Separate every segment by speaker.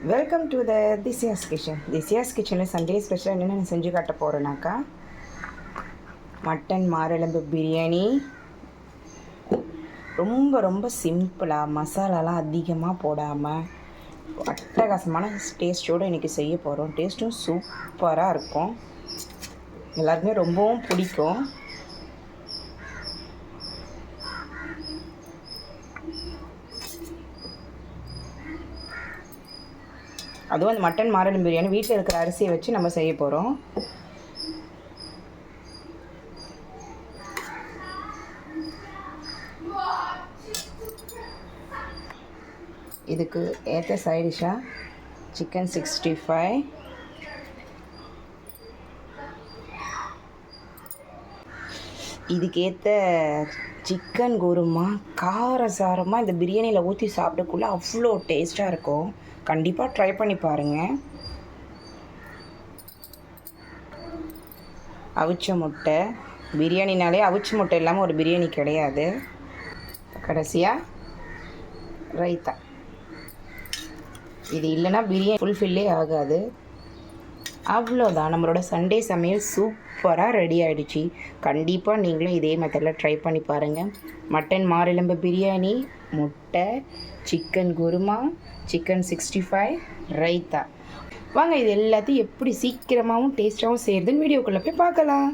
Speaker 1: Welcome to the திசியாஸ் kitchen. திசியாஸ் கிச்சனில் சண்டே ஸ்பெஷலாக என்னென்ன செஞ்சு காட்ட போகிறேன்னாக்கா, மட்டன் மாரெலும்பு பிரியாணி. ரொம்ப ரொம்ப சிம்பிளாக, மசாலாலாம் அதிகமாக போடாமல் அட்டகாசமான டேஸ்ட்டோடு இன்றைக்கி செய்ய போகிறோம். டேஸ்ட்டும் சூப்பராக இருக்கும், எல்லாருக்குமே ரொம்பவும் பிடிக்கும். அதுவும் அந்த மட்டன் மாரெலும்பு பிரியாணி வீட்டில் இருக்கிற அரிசியை வச்சு நம்ம செய்ய போகிறோம். இதுக்கு ஏற்ற சைடிஷாக சிக்கன் 65, இதுக்கேற்ற சிக்கன் குருமா. காரசாரமாக இந்த பிரியாணியில் ஊற்றி சாப்பிடக்குள்ளே அவ்வளோ டேஸ்ட்டாக இருக்கும். கண்டிப்பாக ட்ரை பண்ணி பாருங்கள். அவிச்ச முட்டை. பிரியாணினாலே அவிச்ச முட்டை இல்லாமல் ஒரு பிரியாணி கிடையாது. கடைசியாக ரைத்தா. இது இல்லைன்னா பிரியாணி ஃபுல்ஃபில்லே ஆகாது. அவ்வளோதான், நம்மளோட சண்டே சமையல் சூப்பராக ரெடி ஆகிடுச்சு. கண்டிப்பாக நீங்களும் இதே மெத்தடில் ட்ரை பண்ணி பாருங்கள். மட்டன் மாரெலும்பு பிரியாணி, முட்டை, சிக்கன் குருமா, சிக்கன் 65, ரைத்தா. வாங்க இது எல்லாத்தையும் எப்படி சீக்கிரமாகவும் டேஸ்ட்டாகவும் செய்கிறதுன்னு வீடியோக்குள்ளே போய் பார்க்கலாம்.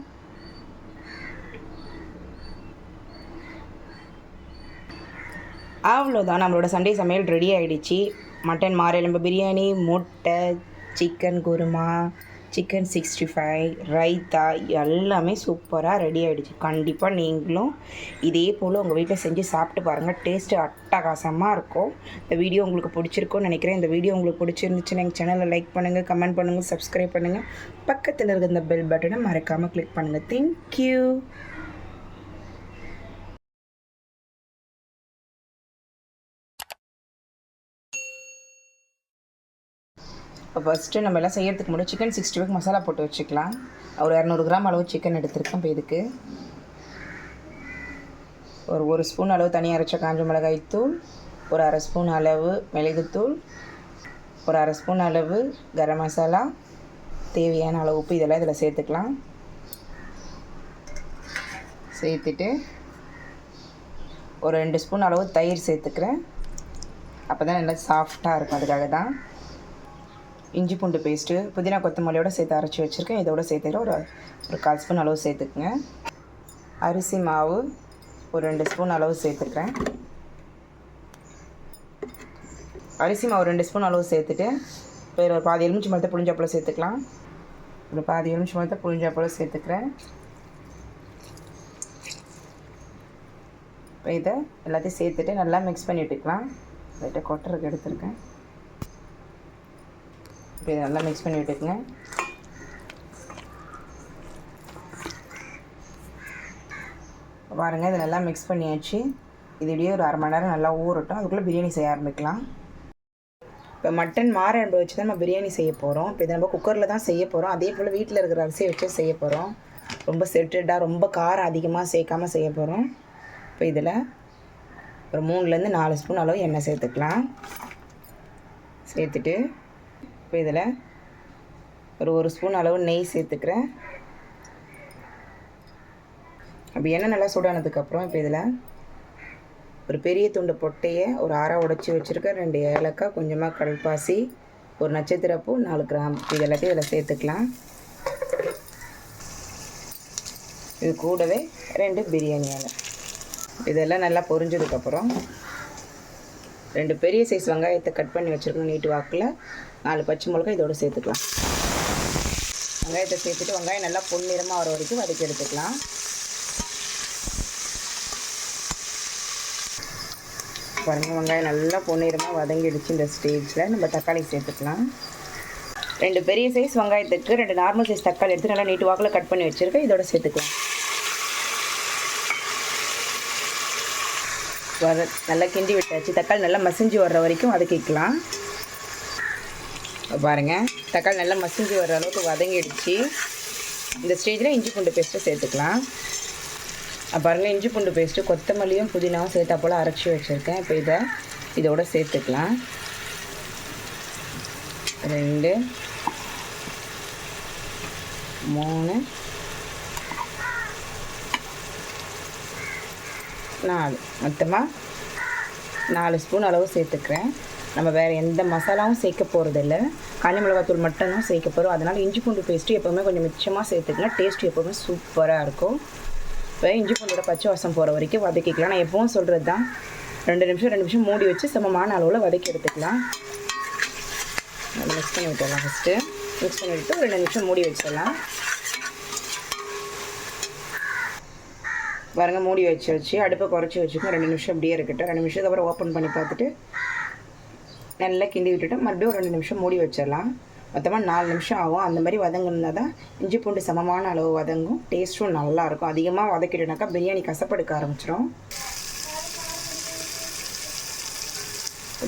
Speaker 1: அவ்வளோதான், நம்மளோட சண்டே சமையல் ரெடி ஆகிடுச்சு. மட்டன் மாரெலும்பு பிரியாணி, முட்டை, சிக்கன் குருமா, சிக்கன் 65, ரைத்தா எல்லாமே சூப்பராக ரெடி ஆகிடுச்சு. கண்டிப்பாக நீங்களும் இதே போல் உங்கள் வீட்டில் செஞ்சு சாப்பிட்டு பாருங்கள். டேஸ்ட்டு அட்டகாசமாக இருக்கும். இந்த வீடியோ உங்களுக்கு பிடிச்சிருக்கும்னு நினைக்கிறேன். இந்த வீடியோ உங்களுக்கு பிடிச்சிருந்துச்சுன்னா எங்கள் சேனலை லைக் பண்ணுங்கள், கமெண்ட் பண்ணுங்கள், சப்ஸ்கிரைப் பண்ணுங்கள். பக்கத்தில் இருக்கிற இந்த பெல் பட்டனை மறக்காமல் கிளிக் பண்ணுங்கள். தேங்க்யூ. இப்போ ஃபஸ்ட்டு நம்ம எல்லாம் செய்கிறதுக்கு முன்னாடி சிக்கன் 65 மசாலா போட்டு வச்சுக்கலாம். ஒரு 200 கிராம் அளவு சிக்கன் எடுத்துருக்கேன். இப்போ இதுக்கு ஒரு ஸ்பூன் அளவு தனி அரைச்ச காஞ்ச மிளகாய் தூள், ஒரு அரை ஸ்பூன் அளவு மிளகுத்தூள், ஒரு அரை ஸ்பூன் அளவு கரம் மசாலா, தேவையான அளவு உப்பு, இதெல்லாம் இதில் சேர்த்துக்கலாம். சேர்த்துட்டு ஒரு 2 ஸ்பூன் அளவு தயிர் சேர்த்துக்கிறேன். அப்போ தான் நல்லா சாஃப்டாக இருக்கும், அதுக்காக தான். இஞ்சி பூண்டு பேஸ்ட்டு, புதினா கொத்தமல்லியோடு சேர்த்து அரைச்சி வச்சுருக்கேன். இதோடு சேர்த்துக்கிறேன். ஒரு 1/4 ஸ்பூன் அளவு சேர்த்துக்குங்க. அரிசி மாவு ஒரு 2 ஸ்பூன் அளவு சேர்த்துக்கிறேன். அரிசி மாவு 2 ஸ்பூன் அளவு சேர்த்துட்டு இப்போ ஒரு பாதி எலுமிச்சை பழத்தை புளிஞ்சாப்பழம் சேர்த்துக்கலாம். ஒரு பாதி எலுமிச்சை பழத்தை புளிஞ்சாப்பழம் சேர்த்துக்கிறேன். இப்போ இதை எல்லாத்தையும் சேர்த்துட்டு நல்லா மிக்ஸ் பண்ணி விட்டுக்கலாம். லைட்டாக கொட்டருக்கு எடுத்துருக்கேன். இப்போ இதை நல்லா மிக்ஸ் பண்ணி விட்டுக்குங்க. பாருங்கள், இதை நல்லா மிக்ஸ் பண்ணியாச்சு. இது இப்படியே ஒரு 1/2 மணி நேரம் நல்லா ஊறட்டும். அதுக்குள்ளே பிரியாணி செய்ய ஆரம்பிக்கலாம். இப்போ மட்டன் மாரெலும்பு வச்சு தான் நம்ம பிரியாணி செய்ய போகிறோம். இப்போ இதை நம்ம குக்கரில் தான் செய்ய போகிறோம். அதே போல் வீட்டில் இருக்கிற அரிசியை வச்சு செய்ய போகிறோம். ரொம்ப செட்டடாக, ரொம்ப காரம் அதிகமாக சேர்க்காமல் செய்ய போகிறோம். இப்போ இதில் ஒரு 3லேருந்து 4 ஸ்பூன் அளவு எண்ணெய் சேர்த்துக்கலாம். சேர்த்துட்டு இப்போ இதில் ஒரு ஸ்பூன் அளவு நெய் சேர்த்துக்கிறேன். அப்படி எண்ணெய் நல்லா சூடானதுக்கப்புறம் இப்போ இதில் ஒரு பெரிய துண்டு பொட்டையை ஒரு அரை உடைச்சி வச்சுருக்கேன். 2 ஏலக்காய், கொஞ்சமாக கடல்பாசி, ஒரு நட்சத்திரப்பூ, 4 கிராம், இது எல்லாத்தையும் இதில் சேர்த்துக்கலாம். இது கூடவே 2 பிரியாணி இலை. இதெல்லாம் நல்லா பொரிஞ்சதுக்கப்புறம் 2 பெரிய சைஸ் வெங்காயத்தை கட் பண்ணி வச்சுருக்கோம். நீட்டு வாக்கில் 4 பச்சை மிளகாய் இதோடு சேர்த்துக்கலாம். வெங்காயத்தை சேர்த்துட்டு வெங்காயம் நல்லா பொன்னிறமாக வர வரைக்கும் வதக்கி எடுத்துக்கலாம். பாருங்கள், வெங்காயம் நல்லா பொன்னிறமாக வதங்கிடுச்சு. இந்த ஸ்டேஜில் நம்ம தக்காளி சேர்த்துக்கலாம். 2 பெரிய சைஸ் வெங்காயத்துக்கு 2 நார்மல் சைஸ் தக்காளி எடுத்து நல்லா நீட்டு வாக்கில் கட் பண்ணி வச்சுருக்கேன். இதோட சேர்த்துக்கலாம். நல்லா கிண்டி விட்டாச்சு. தக்காளி நல்லா மசிஞ்சு வர்ற வரைக்கும் வதக்கிக்கலாம். பாருங்கள், தக்காளி நல்லா மசிஞ்சு வர்ற அளவுக்கு வதங்கிடுச்சு. இந்த ஸ்டேஜில் இஞ்சி பூண்டு பேஸ்ட்டை சேர்த்துக்கலாம். பாருங்கள், இஞ்சி பூண்டு பேஸ்ட்டு, கொத்தமல்லியும் புதினாவும் சேர்த்தா போல் அரைச்சி வச்சுருக்கேன். இப்போ இதோட சேர்த்துக்கலாம். 2 3 4 மொத்தமாக 4 ஸ்பூன் அளவு சேர்த்துக்கிறேன். நம்ம வேறு எந்த மசாலாவும் சேர்க்க போகிறதில்ல, காஞ்ச மிளகாத்தூள் மட்டும்தான் சேர்க்க போகிறோம். அதனால் இஞ்சி பூண்டு பேஸ்ட்டு எப்போவுமே கொஞ்சம் மிச்சமாக சேர்த்துக்கலாம். டேஸ்ட்டு எப்போவுமே சூப்பராக இருக்கும். இப்போ இஞ்சி பூண்டோட பச்சை வாசம் போகிற வரைக்கும் வதக்கிக்கலாம். நான் எப்பவும் சொல்கிறது தான், 2 நிமிஷம் மூடி வச்சு சமமான அளவில் வதக்கி எடுத்துக்கலாம். மிக்ஸ் பண்ணி விட்டுடலாம். ஃபஸ்ட்டு மிக்ஸ் பண்ணி விட்டு 2 நிமிஷம் மூடி வச்சிடலாம். பாருங்க, மூடி வச்சு அடுப்பை குறைச்சி வச்சுக்கோங்க. 2 நிமிஷம் அப்படியே இருக்கட்டும். 2 நிமிஷத்துக்கு அப்புறம் ஓப்பன் பண்ணி பார்த்துட்டு நல்லா கிண்டி விட்டுட்டு மறுபடியும் 2 நிமிஷம் மூடி வச்சிடலாம். மொத்தமாக 4 நிமிஷம் ஆகும். அந்த மாதிரி வதங்கினா தான் இஞ்சி பூண்டு சமமான அளவு வதங்கும், டேஸ்ட்டும் நல்லாயிருக்கும். அதிகமாக வதக்கிட்டோனாக்கா பிரியாணி கசப்படுக்க ஆரம்பிச்சிடும்.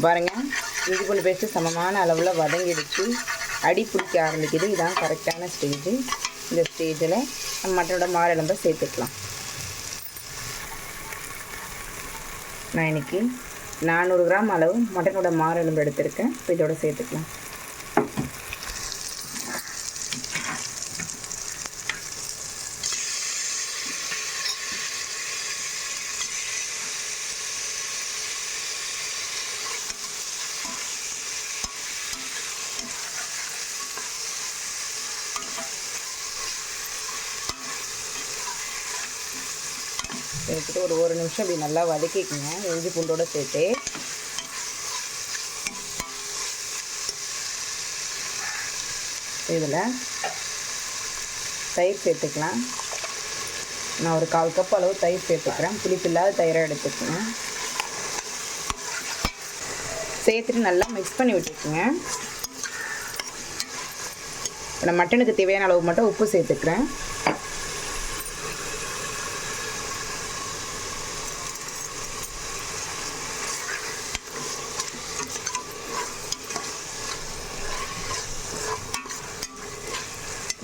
Speaker 1: பாருங்கள், இஞ்சி பூண்டு பேஸ்ட்டு சமமான அளவில் வதங்கிடுச்சு, அடி பிடிக்க ஆரம்பிக்குது. இதுதான் கரெக்டான ஸ்டேஜு. இந்த ஸ்டேஜில் நம்ம மட்டனோட மாரெலும்பை சேர்த்துக்கலாம். நான் இன்றைக்கி 400 கிராம் அளவு மட்டனோட மாரெலும்பு எடுத்திருக்கேன். இப்போ இதோட சேர்த்துக்கலாம். சேர்த்துட்டு ஒரு நிமிஷம் இப்படி நல்லா வதக்கிக்கோங்க, இஞ்சி பூண்டோடு சேர்த்து. இதில் தயிர் சேர்த்துக்கலாம். நான் ஒரு 1/4 கப் அளவு தயிர் சேர்த்துக்கிறேன். புளிப்பு இல்லாத தயிராக எடுத்துக்கோங்க. சேர்த்துட்டு நல்லா மிக்ஸ் பண்ணி விட்டுக்குங்க. நான் மட்டனுக்கு தேவையான அளவு மட்டும் உப்பு சேர்த்துக்கிறேன்.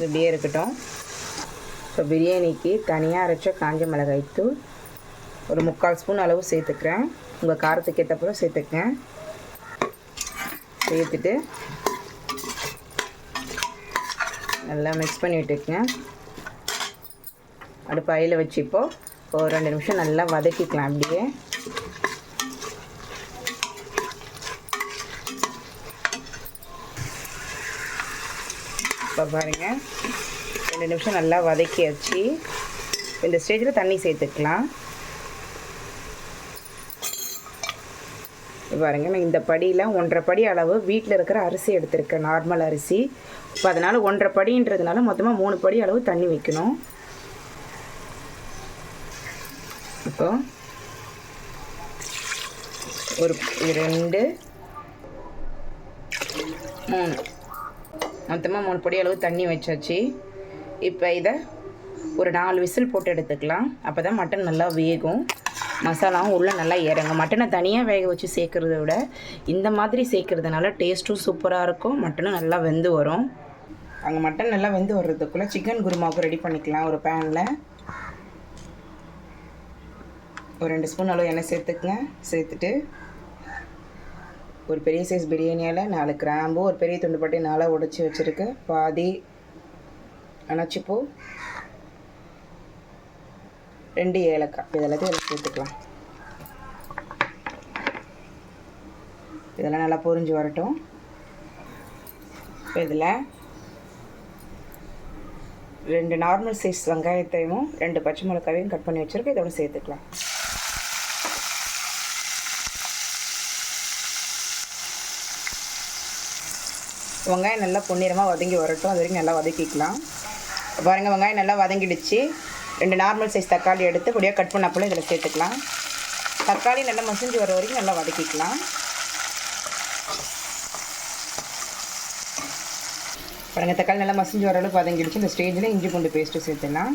Speaker 1: இப்படியே இருக்கட்டும். இப்போ பிரியாணிக்கு தனியாக அரைச்ச காஞ்ச மிளகாய் தூள் ஒரு 3/4 ஸ்பூன் அளவு சேர்த்துக்கிறேன். உங்கள் காரத்துக்கு ஏற்றப்பறம் சேர்த்துக்கேன். சேர்த்துட்டு நல்லா மிக்ஸ் பண்ணி விட்டுக்குங்க. அடுப்பு அயில வச்சு இப்போது ஒரு 2 நிமிஷம் நல்லா வதக்கிக்கலாம். அப்படியே இப்போ பாருங்கள், 2 நிமிஷம் நல்லா வதக்கியாச்சு. இந்த ஸ்டேஜில் தண்ணி சேர்த்துக்கலாம். பாருங்கள், நான் இந்த படியில் 1.5 படி அளவு வீட்டில் இருக்கிற அரிசி எடுத்திருக்கேன், நார்மல் அரிசி. இப்போ அதனால் 1.5 படின்றதுனால மொத்தமாக 3 படி அளவு தண்ணி வைக்கணும். இப்போ ஒரு 2 3 மொத்தமாக 3 படி அளவு தண்ணி வச்சாச்சு. இப்போ இதை ஒரு 4 விசில் போட்டு எடுத்துக்கலாம். அப்போ தான் மட்டன் நல்லா வேகும், மசாலாவும் உள்ளே நல்லா இறங்கும். மட்டனை தனியாக வேக வச்சு சேர்க்குறத விட இந்த மாதிரி சேர்க்குறதுனால டேஸ்ட்டும் சூப்பராக இருக்கும், மட்டனும் நல்லா வெந்து வரும். அங்கே மட்டன் நல்லா வெந்து வர்றதுக்குள்ளே சிக்கன் குருமாவுக்கு ரெடி பண்ணிக்கலாம். ஒரு பேனில் ஒரு 2 ஸ்பூன் அளவு எண்ணெய் சேர்த்துக்குங்க. சேர்த்துட்டு ஒரு பெரிய சைஸ் பிரியாணியால் 4 கிராம்பு, ஒரு பெரிய துண்டு பட்டை 4 உடைச்சி வச்சுருக்கு, பாதி அணைச்சிப்பூ, 2 ஏலக்காய், இதெல்லாத்தையும் இதில் சேர்த்துக்கலாம். இதெல்லாம் நல்லா பொரிஞ்சு வரட்டும். இப்போ இதில் 2 நார்மல் சைஸ் வெங்காயத்தையும் 2 பச்சை மிளகாவையும் கட் பண்ணி வச்சுருக்கு, இதோட சேர்த்துக்கலாம். வெங்காயம் நல்லா பொன்னிறமாக வதங்கி வரட்டும், அது வரைக்கும் நல்லா வதக்கிக்கலாம். பாருங்கள், வெங்காயம் நல்லா வதங்கிடுச்சு. 2 நார்மல் சைஸ் தக்காளி எடுத்து பொடியாக கட் பண்ணப்போல இதில் சேர்த்துக்கலாம். தக்காளி நல்லா மசிஞ்சு வர வரைக்கும் நல்லா வதக்கிக்கலாம். பாருங்கள், தக்காளி நல்லா மசிஞ்சு வர அளவுக்கு வதங்கிடுச்சு. இந்த ஸ்டேஜில் இஞ்சி பூண்டு பேஸ்ட்டு சேர்த்துலாம்.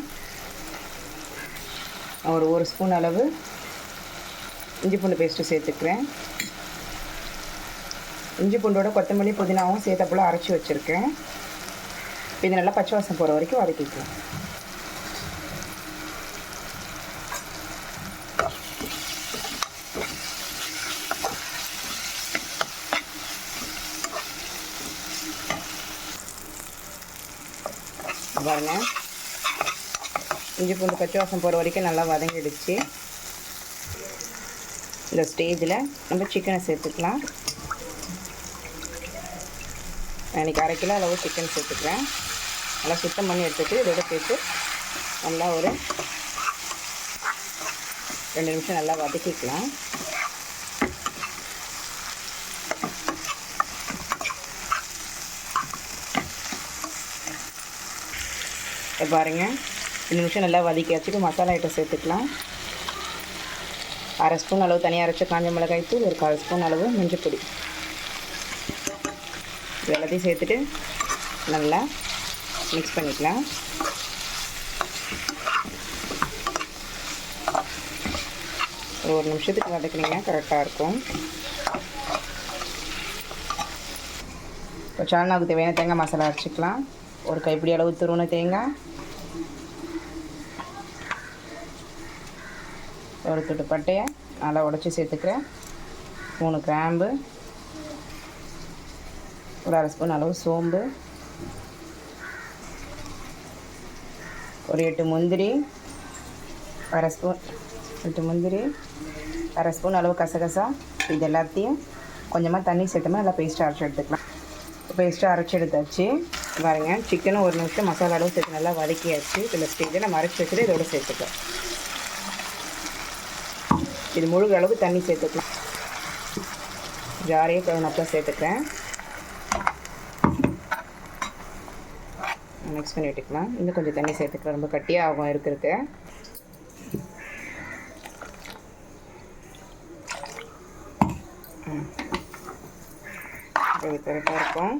Speaker 1: ஒரு ஸ்பூன் அளவு இஞ்சி பூண்டு பேஸ்ட்டு சேர்த்துக்கிறேன். இஞ்சி பூண்டோட கொத்தமல்லி புதினாவும் சேர்த்தப்போல அரைச்சி வச்சுருக்கேன். இது நல்லா பச்சை வாசம் போகிற வரைக்கும் வதக்கிக்கலாம். பாருங்கள், இஞ்சி பூண்டு பச்சை வாசம் போகிற வரைக்கும் நல்லா வதங்கிடுச்சு. இந்த ஸ்டேஜில் நம்ம சிக்கனை சேர்த்துக்கலாம். நான் இன்றைக்கி 1/2 கிலோ அளவு சிக்கன் சேர்த்துக்கிறேன். நல்லா சுத்தம் பண்ணி எடுத்துகிட்டு இதோட சேர்த்து நல்லா ஒரு 2 நிமிஷம் நல்லா வதக்கிக்கலாம். இப்போ பாருங்கள், 2 நிமிஷம் நல்லா வதக்கி வச்சுட்டு மசாலா ஐட்டம் சேர்த்துக்கலாம். 1/2 ஸ்பூன் அளவு தனியாக அரைச்ச காஞ்ச மிளகாய் தூள், ஒரு 1/4 ஸ்பூன் அளவு மஞ்சள் பொடி, இது எல்லாத்தையும் சேர்த்துட்டு நல்லா மிக்ஸ் பண்ணிக்கலாம். ஒரு நிமிஷத்துக்கு வதக்குனீங்கன்னா கரெக்டாக இருக்கும். இப்போ சால்னாவுக்கு தேவையான தேங்காய் மசாலா அரைச்சிக்கலாம். ஒரு கைப்பிடி அளவு துருவன தேங்காய், ஒரு துட்டு பட்டையை நல்லா உடச்சி சேர்த்துக்கிறேன், 3 கிராம்பு, ஒரு 1/2 ஸ்பூன் அளவு சோம்பு, ஒரு 8 முந்திரி, 1/2 ஸ்பூன் 8 முந்திரி, 1/2 ஸ்பூன் அளவு கசகசா. இது எல்லாத்தையும் கொஞ்சமாக தண்ணி சேர்த்தோம்னா நல்லா பேஸ்ட்டாக அரைச்சி எடுத்துக்கலாம். பேஸ்ட்டாக அரைச்சி எடுத்தாச்சு. பாருங்க, சிக்கனும் 1 நிமிஷம் மசாலா அளவு சேர்த்து நல்லா வதக்கியாச்சு. இதில் ஸ்டேஜில் நம்ம அரைச்சி வச்சுட்டு இதோட சேர்த்துக்கலாம். இது முழுக அளவு தண்ணி சேர்த்துக்கலாம். ஜாரையே கழுவினப்பெல்லாம் சேர்த்துக்கிறேன். மிக்ஸ் பண்ணி விட்டுக்கலாம். இன்னும் கொஞ்சம் தண்ணி சேர்த்துக்கலாம், ரொம்ப கட்டியாக ஆகும் இருக்கிறதுக்கு. இது கரெக்டாக இருக்கும்.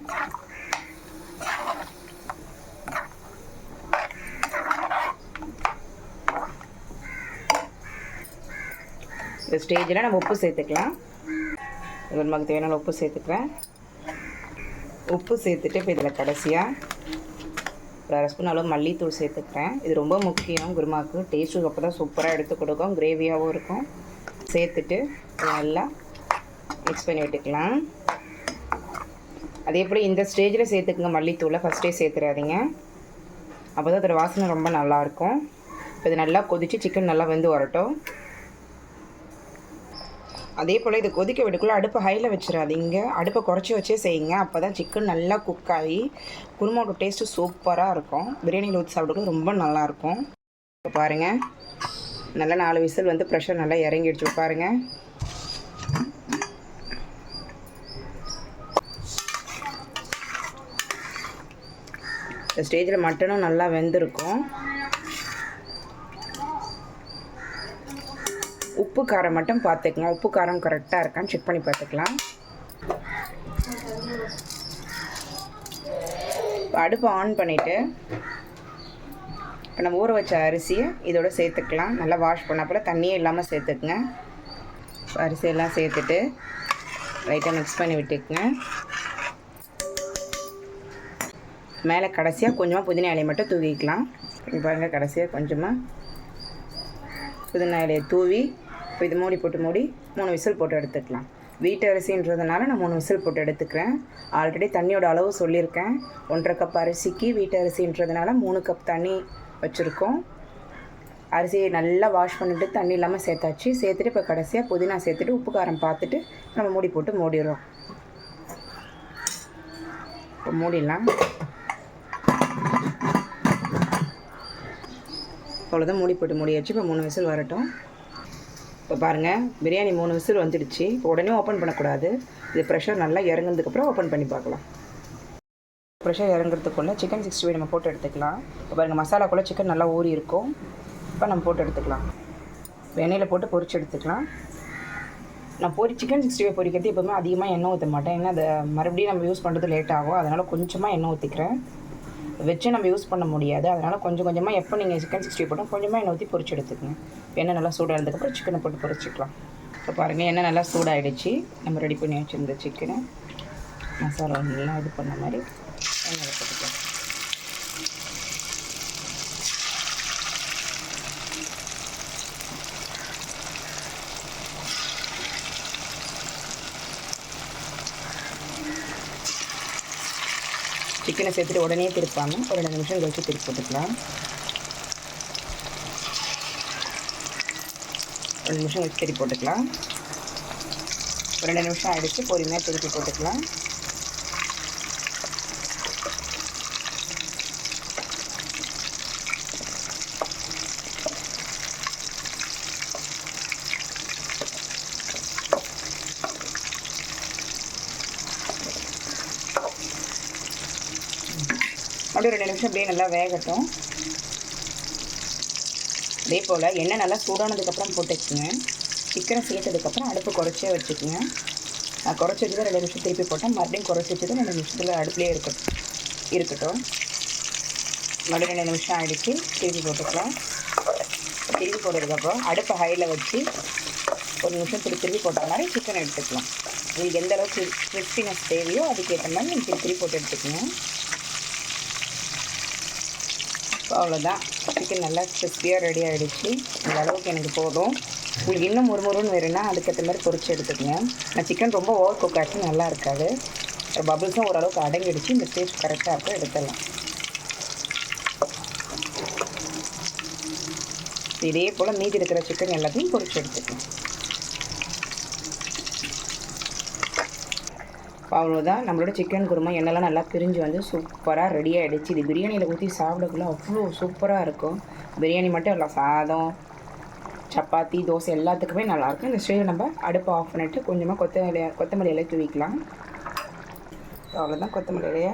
Speaker 1: இந்த ஸ்டேஜில் நம்ம உப்பு சேர்த்துக்கலாம். குருமாவுக்கு தேவையான உப்பு சேர்த்துக்கிறேன். உப்பு சேர்த்துட்டு இப்போ இதில் கடைசியாக ஒரு 1/2 ஸ்பூன் அளவு மல்லித்தூள் சேர்த்துக்கிறேன். இது ரொம்ப முக்கியம் குருமாவுக்கு. டேஸ்ட்டு அப்போ தான் சூப்பராக எடுத்து கொடுக்கும், கிரேவியாகவும் இருக்கும். சேர்த்துட்டு நல்லா மிக்ஸ் பண்ணி விட்டுக்கலாம். அதே போல் இந்த ஸ்டேஜில் சேர்த்துக்குங்க மல்லித்தூளை, ஃபஸ்ட்டே சேர்த்துறாதீங்க. அப்போ தான் அதோட வாசனை ரொம்ப நல்லாயிருக்கும். இப்போ இது நல்லா கொதித்து சிக்கன் நல்லா வெந்து வரட்டும். அதே போல் இது கொதிக்க விடுக்குள்ளே அடுப்பை ஹையில் வச்சிடாதீங்க, அடுப்பை குறைச்சி வச்சே செய்யுங்க. அப்போ தான் சிக்கன் நல்லா குக் ஆகி குருமாவோட டேஸ்ட்டு சூப்பராக இருக்கும். பிரியாணியில் ஊற்றி சாப்பிடுறது ரொம்ப நல்லாயிருக்கும். இப்போ பாருங்கள், நல்லா 4 விசில் வந்து ப்ரெஷர் நல்லா இறங்கிடுச்சு. பாருங்கள், இந்த ஸ்டேஜில் மட்டனும் நல்லா வெந்திருக்கும். உப்பு காரம் மட்டும் பார்த்துக்கலாம். உப்பு காரம் கரெக்டாக இருக்கான்னு செக் பண்ணி பார்த்துக்கலாம். அடுப்பை ஆன் பண்ணிவிட்டு இப்போ நம்ம ஊற வச்ச அரிசியை இதோட சேர்த்துக்கலாம். நல்லா வாஷ் பண்ணப்போ தண்ணியே இல்லாமல் சேர்த்துக்குங்க. அரிசியெல்லாம் சேர்த்துட்டு லைட்டாக மிக்ஸ் பண்ணி விட்டுக்குங்க. மேலே கடைசியாக கொஞ்சமாக புதினா இலையை மட்டும் தூவிக்கலாம். பாருங்கள், கடைசியாக கொஞ்சமாக புதினா இலையை தூவி இப்போ இது மூடி போட்டு மூடி 3 விசில் போட்டு எடுத்துக்கலாம். வீட்டு அரிசின்றதுனால நான் 3 விசில் போட்டு எடுத்துக்கிறேன். ஆல்ரெடி தண்ணியோட அளவு சொல்லியிருக்கேன். 1/2 கப் அரிசிக்கு வீட்டு அரிசின்றதுனால 3 கப் தண்ணி வச்சுருக்கோம். அரிசியை நல்லா வாஷ் பண்ணிவிட்டு தண்ணி இல்லாமல் சேர்த்தாச்சு. சேர்த்துட்டு இப்போ கடைசியாக புதினா சேர்த்துட்டு உப்பு காரம் பார்த்துட்டு நம்ம மூடி போட்டு மூடிடுறோம். இப்போ மூடிடலாம். அவ்வளோதான், மூடி போட்டு மூடியாச்சு. இப்போ 3 விசில் வரட்டும். இப்போ பாருங்கள், பிரியாணி 3 விசில் வந்துடுச்சு. இப்போ உடனே ஓப்பன் பண்ணக்கூடாது. இது ப்ரெஷர் நல்லா இறங்குனதுக்கப்புறம் ஓப்பன் பண்ணி பார்க்கலாம். ப்ரெஷர் இறங்குறதுக்குள்ளே சிக்கன் 65 நம்ம போட்டு எடுத்துக்கலாம். இப்போ பாருங்கள், மசாலாக்குள்ளே சிக்கன் நல்லா ஊறி இருக்கும். இப்போ நம்ம போட்டு எடுத்துக்கலாம். எண்ணெயில் போட்டு பொரிச்சு எடுத்துக்கலாம். நான் சிக்கன் 65 பொரிக்கிறது எப்போவுமே அதிகமாக எண்ணெய் ஊற்ற மாட்டேன். ஏன்னா அதை மறுபடியும் நம்ம யூஸ் பண்ணுறது லேட் ஆகும். அதனால் கொஞ்சமாக எண்ணெய் ஊற்றிக்கிறேன். வச்சு நம்ம யூஸ் பண்ண முடியாது. அதனால் கொஞ்சம் கொஞ்சமாக எப்போ நீங்கள் சிக்கன் 65 போட்டோம் கொஞ்சமாக எண்ணெய் ஊற்றி பொரிச்சு எடுத்துக்கங்க. எண்ணெய் நல்லா சூடானதுக்கப்புறம் சிக்கனை போட்டு பொரிச்சிக்கலாம். இப்போ பாருங்கள், எண்ணெய் நல்லா சூடாகிடுச்சு. நம்ம ரெடி பண்ணி வச்சுருந்த சிக்கனை மசாலா நல்லா இது பண்ண மாதிரி எண்ணெயில் போட்டுக்கலாம். சிக்கனை சேர்த்துட்டு உடனே திருப்பாமல் ஒரு 2 நிமிஷம் கழிச்சு திருப்பி போட்டுக்கலாம். 2 நிமிஷம் கழிச்சு திருப்பி போட்டுக்கலாம். ஒரு 2 நிமிஷம் ஆகிடுச்சு, பொறுமையாக திருப்பி போட்டுக்கலாம். அப்படியே 2 நிமிஷம் அப்படியே நல்லா வேகட்டும். அதே போல் எண்ணெய் நல்லா சூடானதுக்கப்புறம் போட்டு வச்சுங்க. சிக்கனை சேர்த்ததுக்கப்புறம் அடுப்பு குறைச்சே வச்சுக்கோங்க. நான் குறைச்சி வச்சு 2 நிமிஷம் திருப்பி போட்டேன். மறுபடியும் குறைச்சி வச்சு 2 நிமிஷத்தில் அடுப்புலேயே இருக்கட்டும். மறுபடியும் 2 நிமிஷம் ஆகிடுச்சு, திருப்பி போட்டுக்கலாம். திருப்பி போட்டதுக்கப்புறம் அடுப்பை ஹையில் வச்சு 1 நிமிஷம் திருப்பி போட்ட மாதிரி சிக்கன் எடுத்துக்கலாம். உங்களுக்கு எந்த அளவுக்கு கிறிஸ்பினஸ் தேவையோ அதுக்கேற்ற மாதிரி நீங்கள் திருப்பி போட்டு எடுத்துக்கோங்க. அவ்வளோதான், சிக்கன் நல்லா கிறிஸ்பியாக ரெடி ஆகிடுச்சு. இந்த அளவுக்கு எனக்கு போதும். உங்களுக்கு இன்னும் முறுமுறுன்னு வேணும்னா அதுக்கேற்ற மாதிரி பொரிச்சு எடுத்துக்கங்க. நான் சிக்கன் ரொம்ப ஓவர் குக் ஆச்சு நல்லா இருக்காது. பபிள்ஸும் ஓரளவுக்கு அடங்கிடுச்சு. இந்த டேஸ்ட் கரெக்டாக இருக்கும், எடுத்துடலாம். இதே போல் மீதி இருக்கிற சிக்கன் எல்லாத்தையும் பொரிச்சு எடுத்துக்கலாம். அவ்வளோதான், நம்மளோட சிக்கன் குருமா எண்ணெய்லாம் நல்லா பிரிஞ்சு வந்து சூப்பராக ரெடி ஆகிடுச்சு. இது பிரியாணியில் ஊற்றி சாப்பிடக்குள்ள அவ்வளோ சூப்பராக இருக்கும். பிரியாணி மட்டும் இல்லை, சாதம், சப்பாத்தி, தோசை எல்லாத்துக்குமே நல்லாயிருக்கும். இந்த ஸ்டேஜில் நம்ம அடுப்பை ஆஃப் பண்ணிவிட்டு கொஞ்சமாக கொத்தமல்லி இலையை தூவிக்கலாம். அவ்வளோதான், கொத்தமல்லி இலையை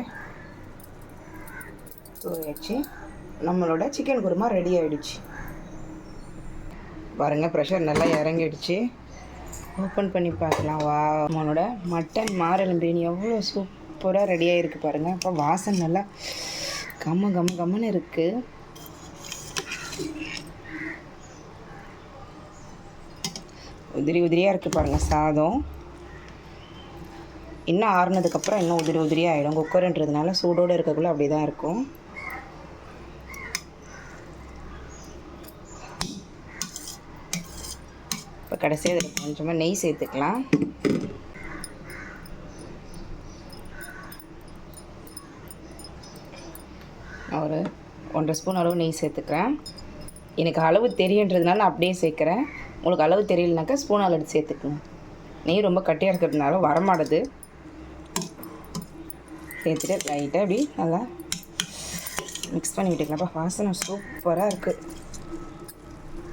Speaker 1: தூவியாச்சு. நம்மளோட சிக்கன் குருமா ரெடி ஆகிடுச்சு. பாருங்கள், ப்ரெஷர் நல்லா இறங்கிடுச்சு. ஓப்பன் பண்ணி பார்க்கலாம். நம்மளோட மட்டன் மாரெலும் பிரியாணி எவ்வளோ சூப்பராக ரெடியாக இருக்குது பாருங்கள். அப்போ வாசனை நல்லா கம்மன்னு இருக்குது. உதிரியாக இருக்குது பாருங்கள் சாதம். இன்னும் ஆறுனதுக்கப்புறம் இன்னும் உதிரியாக ஆகிடும். குக்கருன்றதுனால சூடோடு இருக்கக்குள்ளே அப்படி தான் இருக்கும். இப்போ கடைசியாக இதில் கொஞ்சமாக நெய் சேர்த்துக்கலாம். ஒரு 1.5 ஸ்பூன் அளவு நெய் சேர்த்துக்கிறேன். எனக்கு அளவு தெரியுன்றதுனால நான் அப்படியே சேர்க்குறேன். உங்களுக்கு அளவு தெரியலனாக்கா ஸ்பூன் அளவு சேர்த்துக்கணும். நெய் ரொம்ப கட்டியாக இருக்கிறதுனால வரமாடுது. சேர்த்துட்டு லைட்டாக அப்படி நல்லா மிக்ஸ் பண்ணி விட்டுக்கலாம். அப்போ வாசனை சூப்பராக இருக்குது.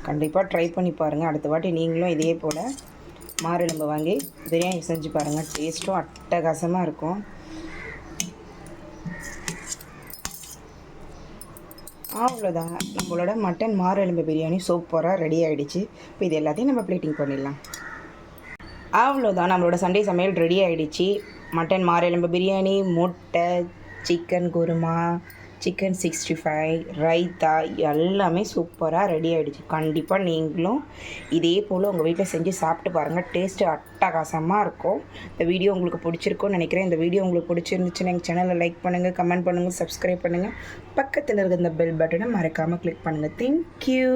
Speaker 1: கண்டிப்பாக ட்ரை பண்ணி பாருங்கள். அடுத்த வாட்டி நீங்களும் இதே போல் மாரெலும்பு வாங்கி பிரியாணி செஞ்சு பாருங்கள். டேஸ்ட்டும் அட்டகாசமாக இருக்கும். அவ்வளோதான், நம்மளோட மட்டன் மாரெலும்பு பிரியாணி சூப்பராக ரெடி ஆகிடுச்சு. இப்போ இது எல்லாத்தையும் நம்ம பிளேட்டிங் பண்ணிடலாம். அவ்வளோதான், நம்மளோட சண்டே சமையல் ரெடி ஆகிடுச்சு. மட்டன் மாரெலும்பு பிரியாணி, முட்டை, சிக்கன் குருமா, சிக்கன் 65, ரைத்தா எல்லாமே சூப்பராக ரெடி ஆகிடுச்சு. கண்டிப்பாக நீங்களும் இதே போல் உங்கள் வீட்டில் செஞ்சு சாப்பிட்டு பாருங்கள். டேஸ்ட்டு அட்டகாசமாக இருக்கும். இந்த வீடியோ உங்களுக்கு பிடிச்சிருக்கும்னு நினைக்கிறேன். இந்த வீடியோ உங்களுக்கு பிடிச்சிருந்துச்சுன்னா எங்கள் சேனலை லைக் பண்ணுங்கள், கமெண்ட் பண்ணுங்கள், சப்ஸ்கிரைப் பண்ணுங்கள். பக்கத்தில் இருக்கிற இந்த பெல் பட்டனை மறக்காமல் கிளிக் பண்ணுங்கள். தேங்க்யூ.